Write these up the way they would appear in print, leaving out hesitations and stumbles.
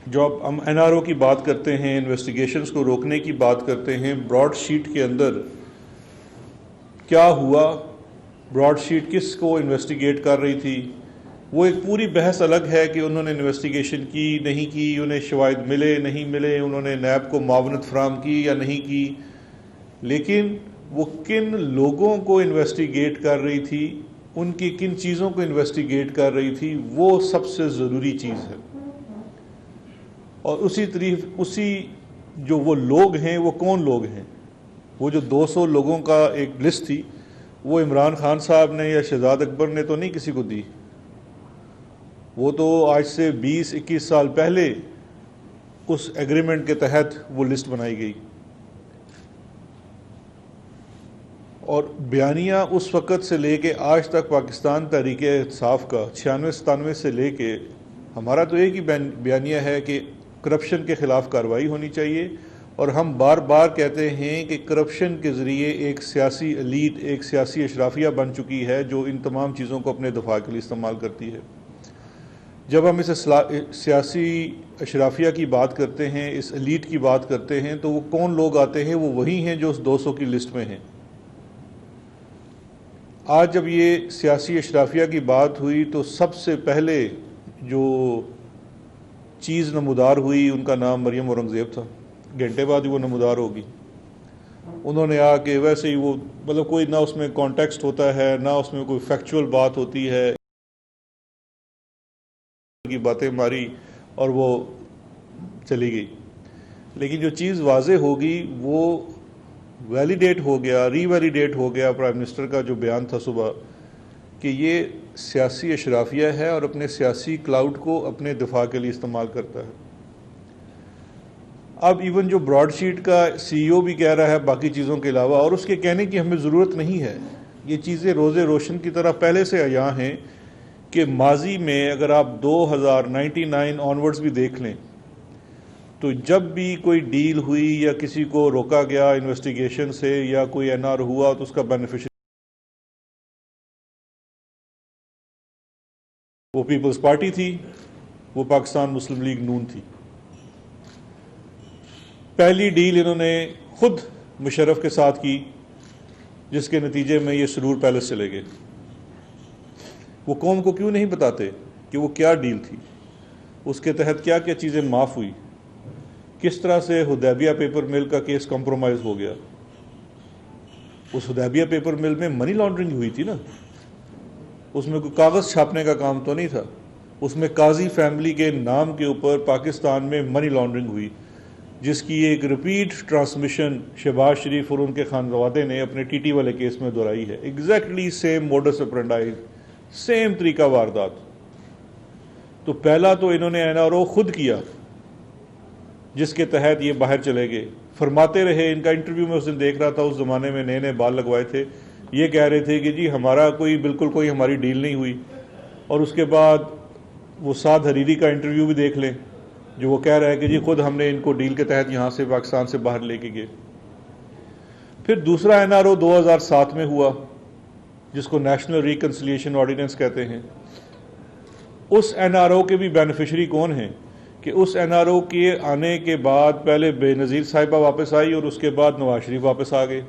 جو اب ہم این آر او کی بات کرتے ہیں، انویسٹیگیشنز کو روکنے کی بات کرتے ہیں، براڈ شیٹ کے اندر کیا ہوا، براڈ شیٹ کس کو انویسٹیگیٹ کر رہی تھی، وہ ایک پوری بحث الگ ہے کہ انہوں نے انویسٹیگیشن کی نہیں کی، انہیں شواہد ملے نہیں ملے، انہوں نے نیب کو معاونت فراہم کی یا نہیں کی، لیکن وہ کن لوگوں کو انویسٹیگیٹ کر رہی تھی، ان کی کن چیزوں کو انویسٹیگیٹ کر رہی تھی، وہ سب سے ضروری چیز ہے۔ اور اسی جو وہ لوگ ہیں وہ کون لوگ ہیں؟ وہ جو 200 لوگوں کا ایک لسٹ تھی، وہ عمران خان صاحب نے یا شہزاد اکبر نے تو نہیں کسی کو دی، وہ تو آج سے 20-21 سال پہلے اس ایگریمنٹ کے تحت وہ لسٹ بنائی گئی، اور بیانیہ اس وقت سے لے کے آج تک پاکستان تحریک انصاف کا 96-97 سے لے کے ہمارا تو ایک ہی بیانیہ ہے کہ کرپشن کے خلاف کارروائی ہونی چاہیے، اور ہم بار بار کہتے ہیں کہ کرپشن کے ذریعے ایک سیاسی ایلیٹ، ایک سیاسی اشرافیہ بن چکی ہے جو ان تمام چیزوں کو اپنے دفاع کے لیے استعمال کرتی ہے۔ جب ہم اس سیاسی اشرافیہ کی بات کرتے ہیں، اس ایلیٹ کی بات کرتے ہیں، تو وہ کون لوگ آتے ہیں؟ وہ وہی ہیں جو اس 200 کی لسٹ میں ہیں۔ آج جب یہ سیاسی اشرافیہ کی بات ہوئی تو سب سے پہلے جو چیز نمودار ہوئی ان کا نام مریم اورنگزیب تھا، گھنٹے بعد ہی وہ نمودار ہوگی۔ انہوں نے آ کے ویسے ہی وہ مطلب کوئی نہ اس میں کانٹیکسٹ ہوتا ہے، نہ اس میں کوئی فیکچول بات ہوتی ہے، کی باتیں ماری اور وہ چلی گئی، لیکن جو چیز واضح ہوگی وہ ویلیڈیٹ ہو گیا، ری ویلیڈیٹ ہو گیا پرائم منسٹر کا جو بیان تھا صبح، کہ یہ سیاسی اشرافیہ ہے اور اپنے سیاسی کلاؤڈ کو اپنے دفاع کے لیے استعمال کرتا ہے۔ اب ایون جو براڈ شیٹ کا سی او بھی کہہ رہا ہے باقی چیزوں کے علاوہ، اور اس کے کہنے کی ہمیں ضرورت نہیں ہے، یہ چیزیں روز روشن کی طرح پہلے سے عیاں ہیں کہ ماضی میں اگر آپ 2099 آنورڈز بھی دیکھ لیں تو جب بھی کوئی ڈیل ہوئی یا کسی کو روکا گیا انویسٹیگیشن سے یا کوئی این آر ہوا تو اس کا بینیفیشری وہ پیپلز پارٹی تھی، وہ پاکستان مسلم لیگ نون تھی۔ پہلی ڈیل انہوں نے خود مشرف کے ساتھ کی، جس کے نتیجے میں یہ سرور پیلس چلے گئے۔ وہ قوم کو کیوں نہیں بتاتے کہ وہ کیا ڈیل تھی، اس کے تحت کیا کیا چیزیں معاف ہوئی، کس طرح سے حدیبیہ پیپر مل کا کیس کمپرومائز ہو گیا؟ اس حدیبیہ پیپر مل میں منی لانڈرنگ ہوئی تھی نا، اس میں کوئی کاغذ چھاپنے کا کام تو نہیں تھا، اس میں قاضی فیملی کے نام کے اوپر پاکستان میں منی لانڈرنگ ہوئی، جس کی ایک ریپیٹ ٹرانسمیشن شہباز شریف اور ان کے خانوادے نے اپنے ٹی ٹی والے کیس میں دہرائی ہے۔ ایگزیکٹلی سیم موڈس اپرینڈائی، سیم طریقہ واردات۔ تو پہلا تو انہوں نے این آر او خود کیا، جس کے تحت یہ باہر چلے گئے، فرماتے رہے۔ ان کا انٹرویو میں اس دن دیکھ رہا تھا، اس زمانے میں نئے نئے بال لگوائے تھے، یہ کہہ رہے تھے کہ جی ہمارا بالکل کوئی ہماری ڈیل نہیں ہوئی، اور اس کے بعد وہ سعد حریری کا انٹرویو بھی دیکھ لیں جو وہ کہہ رہا ہے کہ جی خود ہم نے ان کو ڈیل کے تحت یہاں سے پاکستان سے باہر لے کے گئے۔ پھر دوسرا این آر او 2007 میں ہوا، جس کو نیشنل ریکنسیلیشن آرڈیننس کہتے ہیں۔ اس این آر او کے بھی بینیفیشری کون ہیں کہ اس این آر او کے آنے کے بعد پہلے بے نظیر صاحبہ واپس آئی اور اس کے بعد نواز شریف واپس آ گئے۔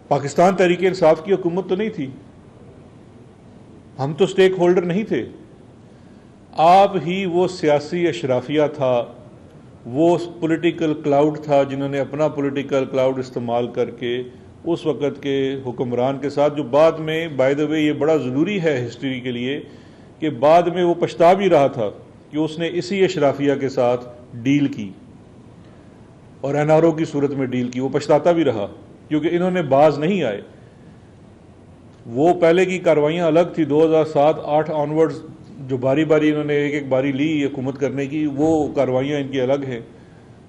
پاکستان تحریک انصاف کی حکومت تو نہیں تھی، ہم تو سٹیک ہولڈر نہیں تھے، آپ ہی وہ سیاسی اشرافیہ تھا، وہ پولیٹیکل کلاؤڈ تھا جنہوں نے اپنا پولیٹیکل کلاؤڈ استعمال کر کے اس وقت کے حکمران کے ساتھ، جو بعد میں بائی دا وے یہ بڑا ضروری ہے ہسٹری کے لیے کہ بعد میں وہ پچھتا بھی رہا تھا کہ اس نے اسی اشرافیہ کے ساتھ ڈیل کی اور این آر او کی صورت میں ڈیل کی، وہ پچھتاتا بھی رہا کیونکہ انہوں نے باز نہیں آئے۔ وہ پہلے کی کاروائیاں الگ تھی، 2007-8 آنورڈز جو باری باری انہوں نے ایک باری لی حکومت کرنے کی، وہ کاروائیاں ان کی الگ ہیں،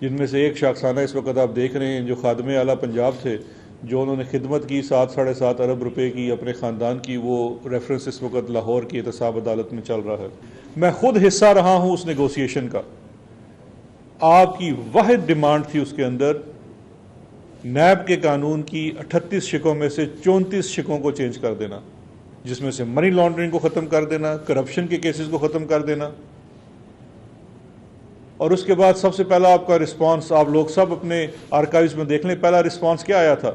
جن میں سے ایک شاخسانہ اس وقت آپ دیکھ رہے ہیں جو خادم اعلیٰ پنجاب تھے، جو انہوں نے خدمت کی 7-7.5 ارب روپے کی اپنے خاندان کی، وہ ریفرنس اس وقت لاہور کی احتساب عدالت میں چل رہا ہے۔ میں خود حصہ رہا ہوں اس نیگوسیشن کا۔ آپ کی واحد ڈیمانڈ تھی اس کے اندر نیب کے قانون کی 38 شقوں میں سے 34 شقوں کو چینج کر دینا، جس میں سے منی لانڈرنگ کو ختم کر دینا، کرپشن کے کیسز کو ختم کر دینا۔ اور اس کے بعد سب سے پہلا آپ کا رسپانس، آپ لوگ سب اپنے آرکائیوز میں دیکھ لیں، پہلا رسپانس کیا آیا تھا؟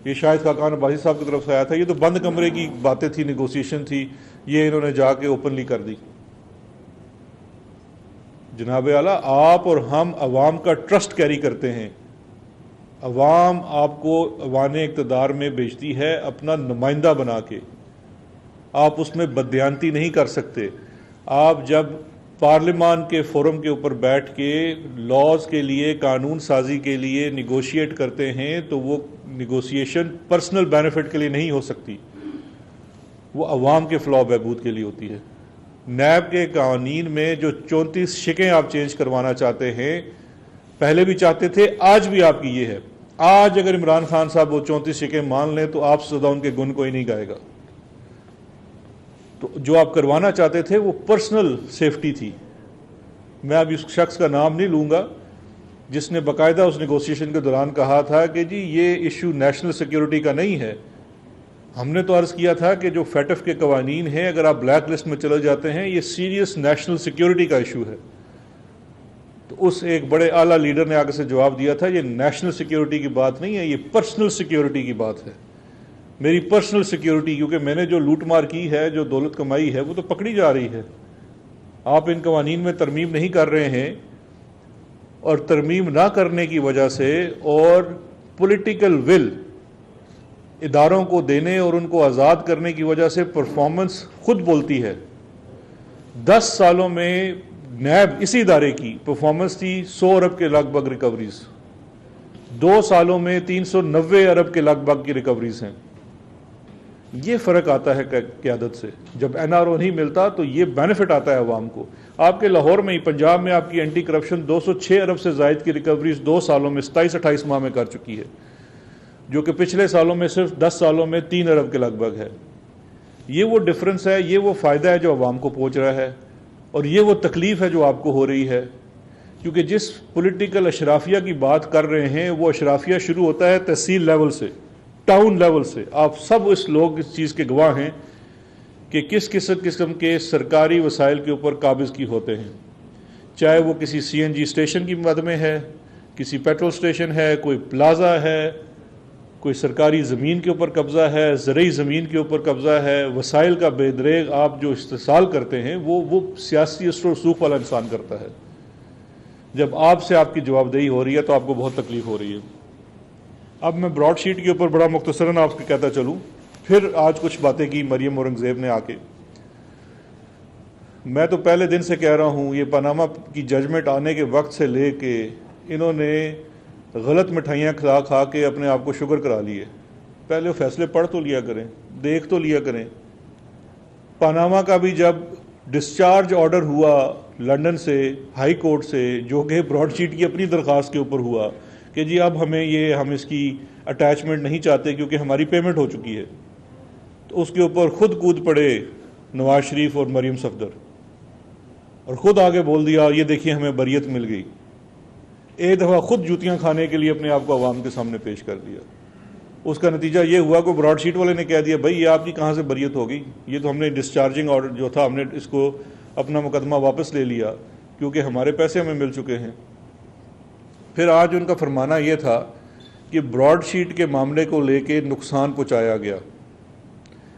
یہ شاہد خاقان عباسی صاحب کی طرف سے آیا تھا. یہ تو بند کمرے کی باتیں تھی، نیگوسیشن تھی، یہ انہوں نے جا کے اوپنلی کر دی. جناب اعلیٰ، آپ اور ہم عوام کا ٹرسٹ کیری کرتے ہیں. عوام آپ کو ایوان اقتدار میں بھیجتی ہے اپنا نمائندہ بنا کے. آپ اس میں بددیانتی نہیں کر سکتے. آپ جب پارلیمان کے فورم کے اوپر بیٹھ کے لاز کے لیے، قانون سازی کے لیے نیگوشیٹ کرتے ہیں تو وہ نیگوسیشن پرسنل بینیفٹ کے لیے نہیں ہو سکتی، وہ عوام کے فلاح و بہبود کے لیے ہوتی ہے. نیب کے قوانین میں جو 34 شقیں آپ چینج کروانا چاہتے ہیں، پہلے بھی چاہتے تھے، آج بھی آپ کی یہ ہے. آج اگر عمران خان صاحب وہ 34 شقیں مان لیں تو آپ سے زیادہ ان کے گن کوئی نہیں گائے گا. تو جو آپ کروانا چاہتے تھے وہ پرسنل سیفٹی تھی. میں اب اس شخص کا نام نہیں لوں گا جس نے باقاعدہ اس نیگوسیشن کے دوران کہا تھا کہ جی یہ ایشو نیشنل سیکیورٹی کا نہیں ہے. ہم نے تو عرض کیا تھا کہ جو فیٹف کے قوانین ہیں، اگر آپ بلیک لسٹ میں چلے جاتے ہیں، یہ سیریس نیشنل سیکیورٹی کا ایشو ہے. تو اس ایک بڑے اعلیٰ لیڈر نے آگے سے جواب دیا تھا، یہ نیشنل سیکیورٹی کی بات نہیں ہے، یہ پرسنل سیکیورٹی کی بات ہے. میری پرسنل سیکیورٹی، کیونکہ میں نے جو لوٹ مار کی ہے، جو دولت کمائی ہے، وہ تو پکڑی جا رہی ہے. آپ ان قوانین میں ترمیم نہیں کر رہے ہیں، اور ترمیم نہ کرنے کی وجہ سے اور پولیٹیکل ول اداروں کو دینے اور ان کو آزاد کرنے کی وجہ سے پرفارمنس خود بولتی ہے. 10 سالوں میں نیب اسی ادارے کی پرفارمنس تھی 100 ارب کے لگ بھگ ریکوریز. 2 سالوں میں 390 ارب کے لگ بھگ کی ریکوریز ہیں. یہ فرق آتا ہے قیادت سے. جب این آر او نہیں ملتا تو یہ بینیفٹ آتا ہے عوام کو. آپ کے لاہور میں ہی، پنجاب میں آپ کی اینٹی کرپشن 206 ارب سے زائد کی ریکوریز 2 سالوں میں 27-28 ماہ میں کر چکی ہے، جو کہ پچھلے سالوں میں صرف 10 سالوں میں 3 ارب کے لگ بھگ ہے. یہ وہ ڈفرنس ہے، یہ وہ فائدہ ہے جو عوام کو پہنچ رہا ہے، اور یہ وہ تکلیف ہے جو آپ کو ہو رہی ہے. کیونکہ جس پولیٹیکل اشرافیہ کی بات کر رہے ہیں، وہ اشرافیہ شروع ہوتا ہے تحصیل لیول سے، ٹاؤن لیول سے. آپ سب اس لوگ اس چیز کے گواہ ہیں کہ کس قسم کے سرکاری وسائل کے اوپر قابض کی ہوتے ہیں، چاہے وہ کسی سی این جی اسٹیشن کی مد میں ہے، کسی پیٹرول اسٹیشن ہے، کوئی پلازا ہے، کوئی سرکاری زمین کے اوپر قبضہ ہے، زرعی زمین کے اوپر قبضہ ہے. وسائل کا بے دریغ آپ جو استحصال کرتے ہیں، وہ سیاسی اثر و رسوخ والا انسان کرتا ہے. جب آپ سے آپ کی جواب دہی ہو رہی ہے تو آپ کو بہت تکلیف ہو رہی ہے. اب میں براڈ شیٹ کے اوپر بڑا مختصراً آپ کو کہتا چلوں، پھر آج کچھ باتیں کی مریم اورنگزیب نے آ کے. میں تو پہلے دن سے کہہ رہا ہوں، یہ پاناما کی ججمنٹ آنے کے وقت سے لے کے انہوں نے غلط مٹھائیاں کھا کھا کے اپنے آپ کو شوگر کرا لیے. پہلے وہ فیصلے پڑھ تو لیا کریں، دیکھ تو لیا کریں. پاناما کا بھی جب ڈسچارج آرڈر ہوا لنڈن سے، ہائی کورٹ سے، جو کہ براڈ شیٹ کی اپنی درخواست کے اوپر ہوا کہ جی اب ہم اس کی اٹیچمنٹ نہیں چاہتے کیونکہ ہماری پیمنٹ ہو چکی ہے، تو اس کے اوپر خود کود پڑے نواز شریف اور مریم صفدر، اور خود آگے بول دیا یہ دیکھیے ہمیں بریت مل گئی. ایک دفعہ خود جوتیاں کھانے کے لیے اپنے آپ کو عوام کے سامنے پیش کر دیا. اس کا نتیجہ یہ ہوا کہ براڈ شیٹ والے نے کہہ دیا بھائی یہ آپ کی کہاں سے بریت ہو گئی، یہ تو ہم نے ڈسچارجنگ آرڈر جو تھا، ہم نے اس کو اپنا مقدمہ واپس لے لیا کیونکہ ہمارے پیسے ہمیں مل چکے ہیں. پھر آج ان کا فرمانا یہ تھا کہ براڈ شیٹ کے معاملے کو لے کے نقصان پہنچایا گیا.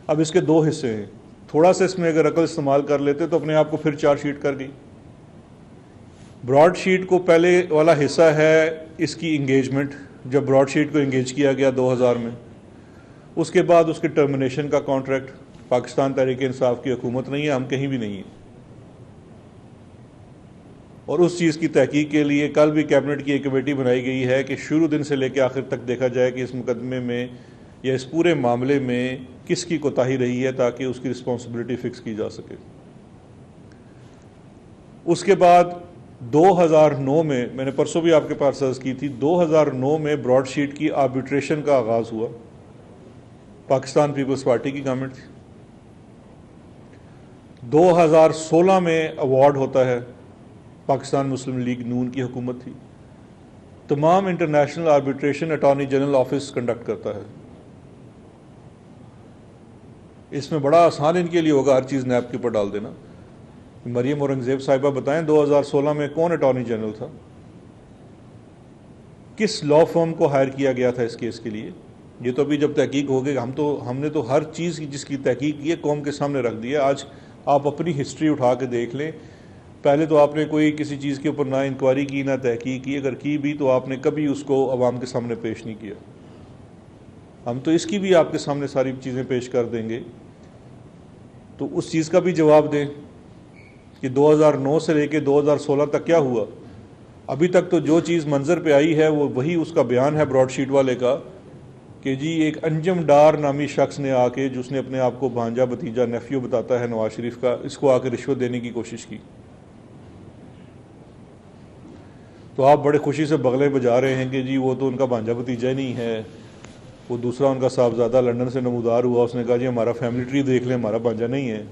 اب اس کے 2 حصے ہیں. تھوڑا سا اس میں اگر عقل استعمال کر لیتے تو اپنے آپ کو پھر 4 شیٹ کر گئی. براڈ شیٹ کو پہلے والا حصہ ہے اس کی انگیجمنٹ، جب براڈ شیٹ کو انگیج کیا گیا 2000 میں. اس کے بعد اس کے ٹرمینیشن کا کانٹریکٹ. پاکستان تحریک انصاف کی حکومت نہیں ہے، ہم کہیں بھی نہیں ہیں. اور اس چیز کی تحقیق کے لیے کل بھی کیبنٹ کی ایک کمیٹی بنائی گئی ہے کہ شروع دن سے لے کے آخر تک دیکھا جائے کہ اس مقدمے میں یا اس پورے معاملے میں کس کی کوتاہی رہی ہے تاکہ اس کی رسپانسبلٹی فکس کی جا سکے. اس کے بعد 2009 میں نے پرسوں بھی آپ کے پاس عرض کی تھی، 2009 میں براڈ شیٹ کی آربیٹریشن کا آغاز ہوا. پاکستان پیپلز پارٹی کی گورنمنٹ تھی. 2016 میں ایوارڈ ہوتا ہے، پاکستان مسلم لیگ نون کی حکومت تھی. تمام international arbitration attorney general office conduct کرتا ہے. اس میں بڑا آسان ان کے لیے ہوگا ہر چیز نیب کے اوپر ڈال دینا. مریم اورنگزیب صاحبہ بتائیں 2016 میں کون اٹارنی جنرل تھا؟ کس لا فرم کو ہائر کیا گیا تھا اس کیس کے لیے؟ یہ تو ابھی جب تحقیق ہوگی، ہم نے تو ہر چیز کی جس کی تحقیق کی ہے قوم کے سامنے رکھ دی ہے۔ آج آپ اپنی ہسٹری اٹھا کے دیکھ لیں، پہلے تو آپ نے کوئی کسی چیز کے اوپر نہ انکوائری کی نہ تحقیق کی، اگر کی بھی تو آپ نے کبھی اس کو عوام کے سامنے پیش نہیں کیا۔ ہم تو اس کی بھی آپ کے سامنے ساری چیزیں پیش کر دیں گے، تو اس چیز کا بھی جواب دیں کہ 2009 سے لے کے 2016 تک کیا ہوا۔ ابھی تک تو جو چیز منظر پہ آئی ہے وہ وہی اس کا بیان ہے براڈ شیٹ والے کا کہ جی ایک انجم ڈار نامی شخص نے آ کے، جس نے اپنے آپ کو بھانجا بھتیجا نیفیو بتاتا ہے نواز شریف کا، اس کو آ کے رشوت دینے کی کوشش کی۔ تو آپ بڑے خوشی سے بغلے بجا رہے ہیں کہ جی وہ تو ان کا بھانجا بھتیجا ہی نہیں ہے، وہ دوسرا ان کا صاحبزادہ لندن سے نمودار ہوا، اس نے کہا جی ہمارا فیملی ٹری دیکھ لیں، ہمارا بھانجا نہیں ہے۔